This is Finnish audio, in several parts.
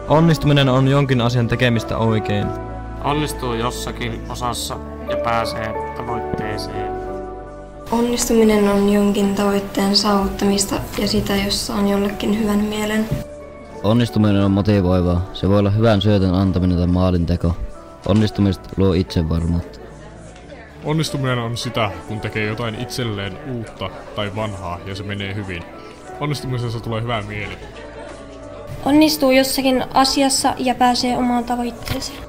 Onnistuminen on jonkin asian tekemistä oikein. Onnistuu jossakin osassa ja pääsee tavoitteeseen. Onnistuminen on jonkin tavoitteen saavuttamista ja sitä, jossa on jollekin hyvän mielen. Onnistuminen on motivoivaa. Se voi olla hyvän syötön antaminen tai maalinteko. Onnistumista luo itsevarmuutta. Onnistuminen on sitä, kun tekee jotain itselleen uutta tai vanhaa ja se menee hyvin. Onnistumisessa tulee hyvä mieli. Onnistuu jossakin asiassa ja pääsee omaan tavoitteeseen.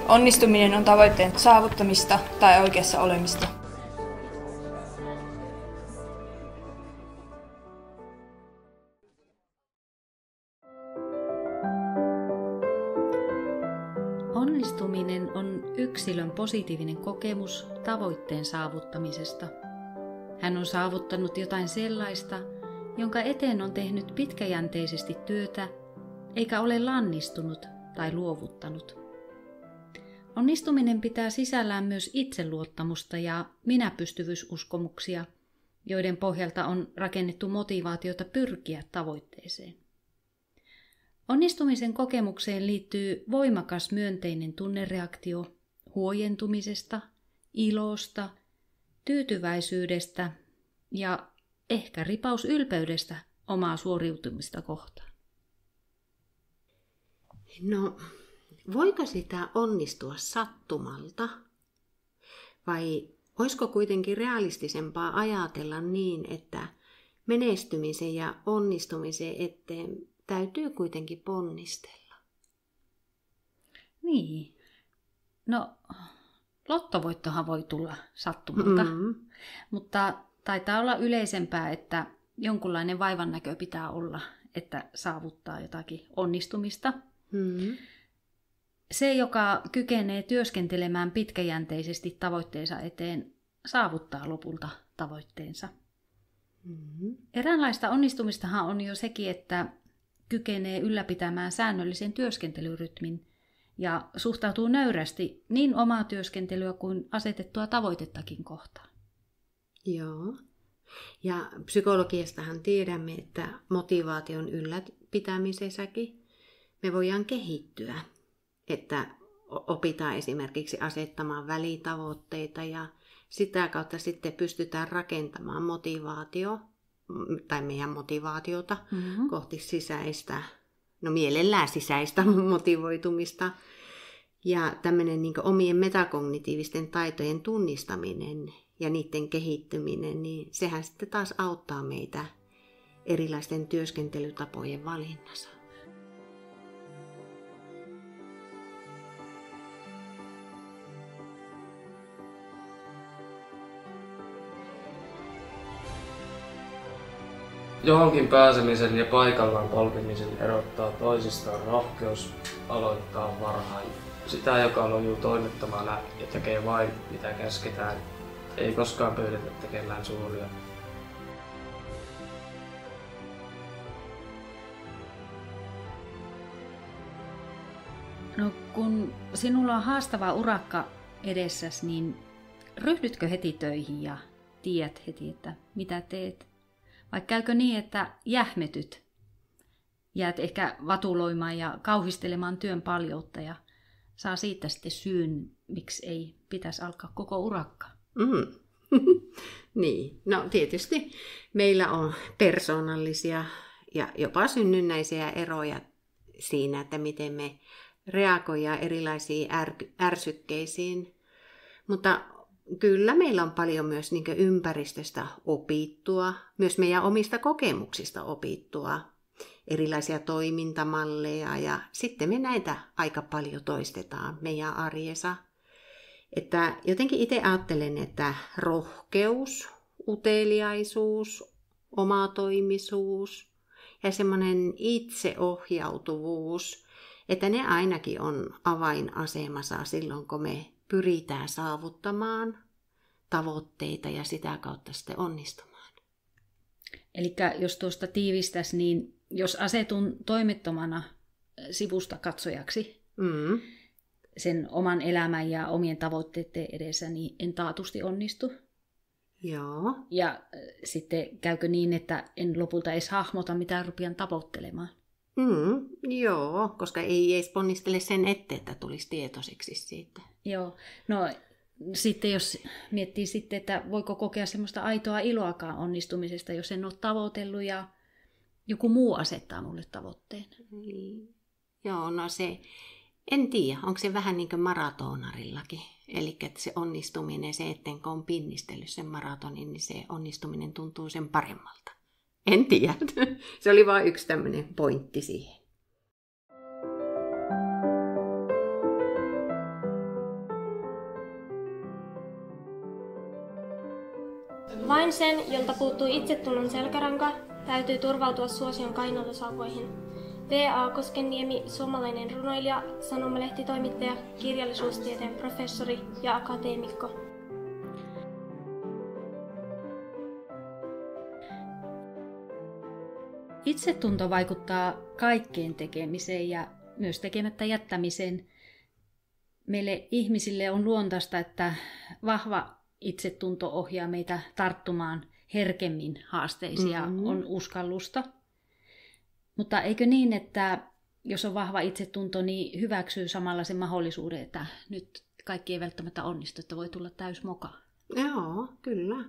Onnistuminen on tavoitteen saavuttamista tai oikeassa olemista. Onnistuminen on yksilön positiivinen kokemus tavoitteen saavuttamisesta. Hän on saavuttanut jotain sellaista, jonka eteen on tehnyt pitkäjänteisesti työtä, eikä ole lannistunut tai luovuttanut. Onnistuminen pitää sisällään myös itseluottamusta ja minäpystyvyysuskomuksia, joiden pohjalta on rakennettu motivaatiota pyrkiä tavoitteeseen. Onnistumisen kokemukseen liittyy voimakas myönteinen tunnereaktio huojentumisesta, ilosta, tyytyväisyydestä ja ehkä ripaus ylpeydestä omaa suoriutumista kohtaan. No, voiko sitä onnistua sattumalta? Vai olisiko kuitenkin realistisempaa ajatella niin, että menestymisen ja onnistumisen eteen täytyy kuitenkin ponnistella? Niin. No, lottovoittohan voi tulla sattumalta, mutta taitaa olla yleisempää, että jonkunlainen vaivannäkö pitää olla, että saavuttaa jotakin onnistumista. Se, joka kykenee työskentelemään pitkäjänteisesti tavoitteensa eteen, saavuttaa lopulta tavoitteensa. Eräänlaista onnistumistahan on jo sekin, että kykenee ylläpitämään säännöllisen työskentelyrytmin ja suhtautuu nöyrästi niin omaa työskentelyä kuin asetettua tavoitettakin kohtaan. Joo. Ja psykologiastahan tiedämme, että motivaation ylläpitämisessäkin me voidaan kehittyä. Että opitaan esimerkiksi asettamaan välitavoitteita ja sitä kautta sitten pystytään rakentamaan meidän motivaatiota kohti sisäistä, no mielellään sisäistä motivoitumista. Ja tämmöinen niin kuin omien metakognitiivisten taitojen tunnistaminen ja niiden kehittyminen, niin sehän sitten taas auttaa meitä erilaisten työskentelytapojen valinnassa. Johonkin pääsemisen ja paikallaan polkemisen erottaa toisistaan rohkeus aloittaa varhain. Sitä, joka lojuu toimettomana ja tekee vain mitä käsketään, ei koskaan pyydetä tekemään suuria. No, kun sinulla on haastava urakka edessäsi, niin ryhdytkö heti töihin ja tiedät heti, että mitä teet? Vai käykö niin, että jähmetyt? Jäät ehkä vatuloimaan ja kauhistelemaan työn paljoutta ja saa siitä sitten syyn, miksi ei pitäisi alkaa koko urakka. Niin, no tietysti meillä on persoonallisia ja jopa synnynnäisiä eroja siinä, että miten me reagoidaan erilaisiin ärsykkeisiin. Mutta kyllä meillä on paljon myös niin kuin ympäristöstä opittua, myös meidän omista kokemuksista opittua, erilaisia toimintamalleja ja sitten me näitä aika paljon toistetaan meidän arjessa. Että jotenkin itse ajattelen, että rohkeus, uteliaisuus, omatoimisuus ja semmoinen itseohjautuvuus, että ne ainakin on avainasemassa silloin, kun me pyritään saavuttamaan tavoitteita ja sitä kautta sitten onnistumaan. Eli jos tuosta tiivistäisi, niin jos asetun toimettomana sivusta katsojaksi sen oman elämän ja omien tavoitteiden edessä, niin en taatusti onnistu. Joo. Ja sitten käykö niin, että en lopulta edes hahmota, mitä rupean tavoittelemaan? Joo, koska ei edes ponnistele sen eteen, että tulisi tietoiseksi siitä. Joo, no sitten jos miettii sitten, että voiko kokea semmoista aitoa iloakaan onnistumisesta, jos en ole tavoitellut ja joku muu asettaa mulle tavoitteen. Joo, no se, en tiedä, onko se vähän niin kuin maratonarillakin. Eli että se onnistuminen, se ettenkö on pinnistellyt sen maratonin, niin se onnistuminen tuntuu sen paremmalta. En tiedä. Se oli vain yksi tämmöinen pointti siihen. Vain sen, jolta puuttuu itsetunnon selkäranka, täytyy turvautua suosion kainalosauvoihin. V.A. Koskeniemi, suomalainen runoilija, sanomalehtitoimittaja, kirjallisuustieteen professori ja akateemikko. Itsetunto vaikuttaa kaikkeen tekemiseen ja myös tekemättä jättämiseen. Meille ihmisille on luontaista, että vahva itsetunto ohjaa meitä tarttumaan herkemmin haasteisiin ja on uskallusta. Mutta eikö niin, että jos on vahva itsetunto, niin hyväksyy samalla sen mahdollisuuden, että nyt kaikki ei välttämättä onnistu, että voi tulla täysmoka? Joo, kyllä.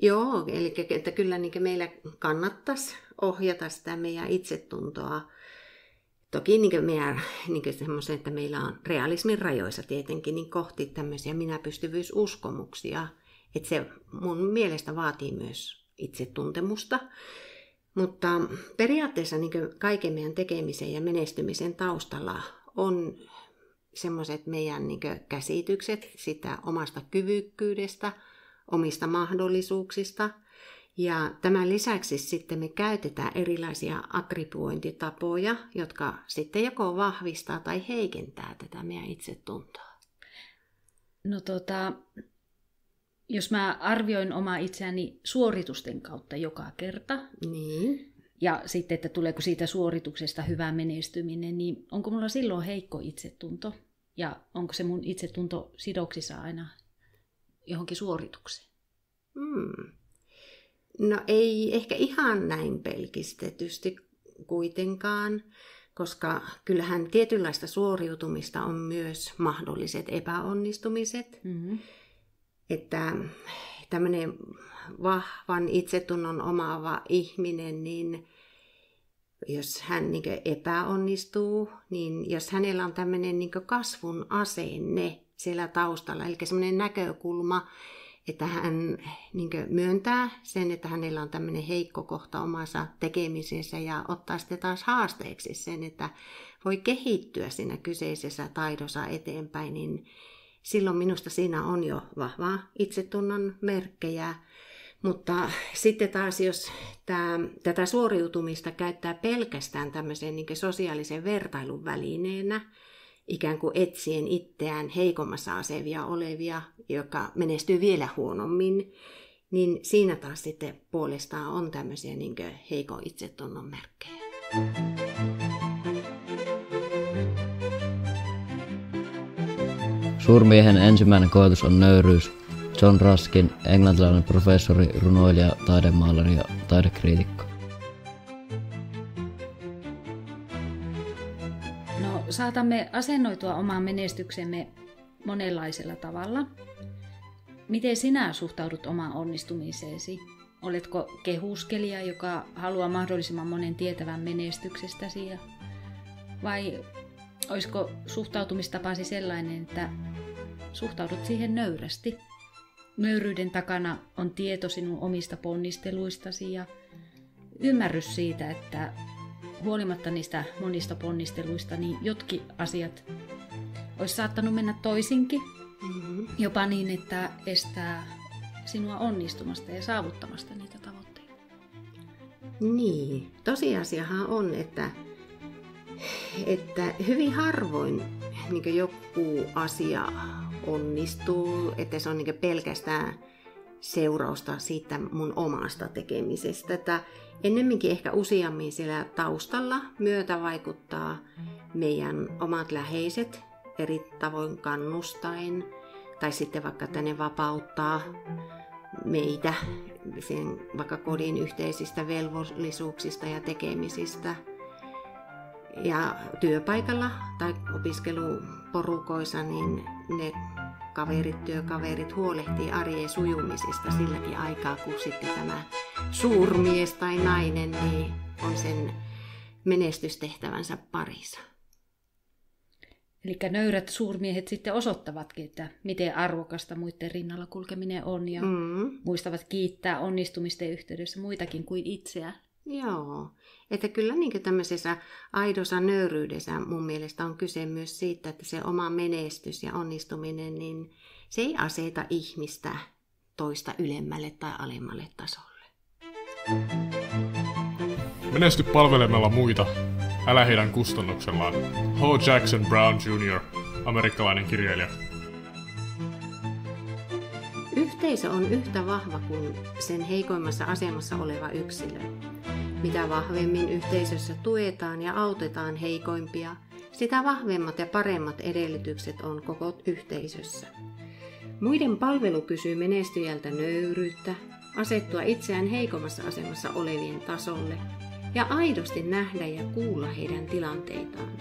Joo, eli että kyllä niin meillä kannattaisi ohjata sitä meidän itsetuntoa. Toki niin meidän, niin semmoisen, että meillä on realismin rajoissa tietenkin niin kohti tämmöisiä minäpystyvyysuskomuksia. Että se mun mielestä vaatii myös itsetuntemusta. Mutta periaatteessa niin kaiken meidän tekemisen ja menestymisen taustalla on semmoiset meidän niin käsitykset sitä omasta kyvykkyydestä, omista mahdollisuuksista. Ja tämän lisäksi sitten me käytetään erilaisia attribuointitapoja, jotka sitten joko vahvistaa tai heikentää tätä meidän itsetuntoa. No jos mä arvioin omaa itseäni suoritusten kautta joka kerta, niin. Ja sitten, että tuleeko siitä suorituksesta hyvä menestyminen, niin onko mulla silloin heikko itsetunto? Ja onko se mun itsetunto sidoksissa aina johonkin suoritukseen? No ei ehkä ihan näin pelkistetysti kuitenkaan, koska kyllähän tietynlaista suoriutumista on myös mahdolliset epäonnistumiset. Että tämmöinen vahvan itsetunnon omaava ihminen, niin jos hän niin epäonnistuu, niin jos hänellä on tämmöinen niin kasvun asenne siellä taustalla, eli semmoinen näkökulma, että hän niin myöntää sen, että hänellä on tämmöinen heikko kohta omassa tekemisessä ja ottaa sitten taas haasteeksi sen, että voi kehittyä siinä kyseisessä taidossa eteenpäin, niin silloin minusta siinä on jo vahvaa itsetunnon merkkejä. Mutta sitten taas, jos tätä suoriutumista käyttää pelkästään tämmöisen niin sosiaalisen vertailun välineenä, ikään kuin etsien itseään heikommassa asemia olevia, joka menestyy vielä huonommin, niin siinä taas sitten puolestaan on tämmöisiä niin heikon itsetunnon merkkejä. Suurmiehen ensimmäinen koetus on nöyryys. John Ruskin, englantilainen professori, runoilija, taidemaalari ja taidekriitikko. No, saatamme asennoitua omaan menestyksemme monenlaisella tavalla. Miten sinä suhtaudut omaan onnistumiseesi? Oletko kehuskelija, joka haluaa mahdollisimman monen tietävän menestyksestäsi? Vai olisiko suhtautumistapasi sellainen, että suhtaudut siihen nöyrästi? Nöyryyden takana on tieto sinun omista ponnisteluistasi ja ymmärrys siitä, että huolimatta niistä monista ponnisteluista, niin jotkin asiat olisi saattanut mennä toisinkin. Jopa niin, että estää sinua onnistumasta ja saavuttamasta niitä tavoitteita. Niin, tosiasiahan on, että hyvin harvoin niin joku asia onnistuu, että se on niin pelkästään seurausta siitä mun omasta tekemisestä. Että ennemminkin ehkä useammin siellä taustalla myötä vaikuttaa meidän omat läheiset eri tavoin kannustaen, tai sitten vaikka että ne vapauttaa meitä sen vaikka kodin yhteisistä velvollisuuksista ja tekemisistä. Ja työpaikalla tai opiskeluporukoissa niin ne työkaverit huolehtii arjen sujumisesta silläkin aikaa, kun sitten tämä suurmies tai nainen niin on sen menestystehtävänsä parissa. Eli nöyrät suurmiehet sitten osoittavatkin, että miten arvokasta muiden rinnalla kulkeminen on ja muistavat kiittää onnistumisten yhteydessä muitakin kuin itseään. Joo, että kyllä niin tämmöisessä aidossa nöyryydessä mun mielestä on kyse myös siitä, että se oma menestys ja onnistuminen, niin se ei aseta ihmistä toista ylemmälle tai alemmalle tasolle. Menesty palvelemalla muita, älä heidän kustannuksellaan. H. Jackson Brown Jr., amerikkalainen kirjailija. Yhteisö on yhtä vahva kuin sen heikoimmassa asemassa oleva yksilö. Mitä vahvemmin yhteisössä tuetaan ja autetaan heikoimpia, sitä vahvemmat ja paremmat edellytykset on koko yhteisössä. Muiden palvelu kysyy menestyjältä nöyryyttä, asettua itseään heikommassa asemassa olevien tasolle ja aidosti nähdä ja kuulla heidän tilanteitaan.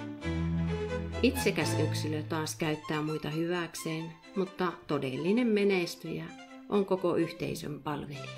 Itsekäs yksilö taas käyttää muita hyväkseen, mutta todellinen menestyjä on koko yhteisön palvelija.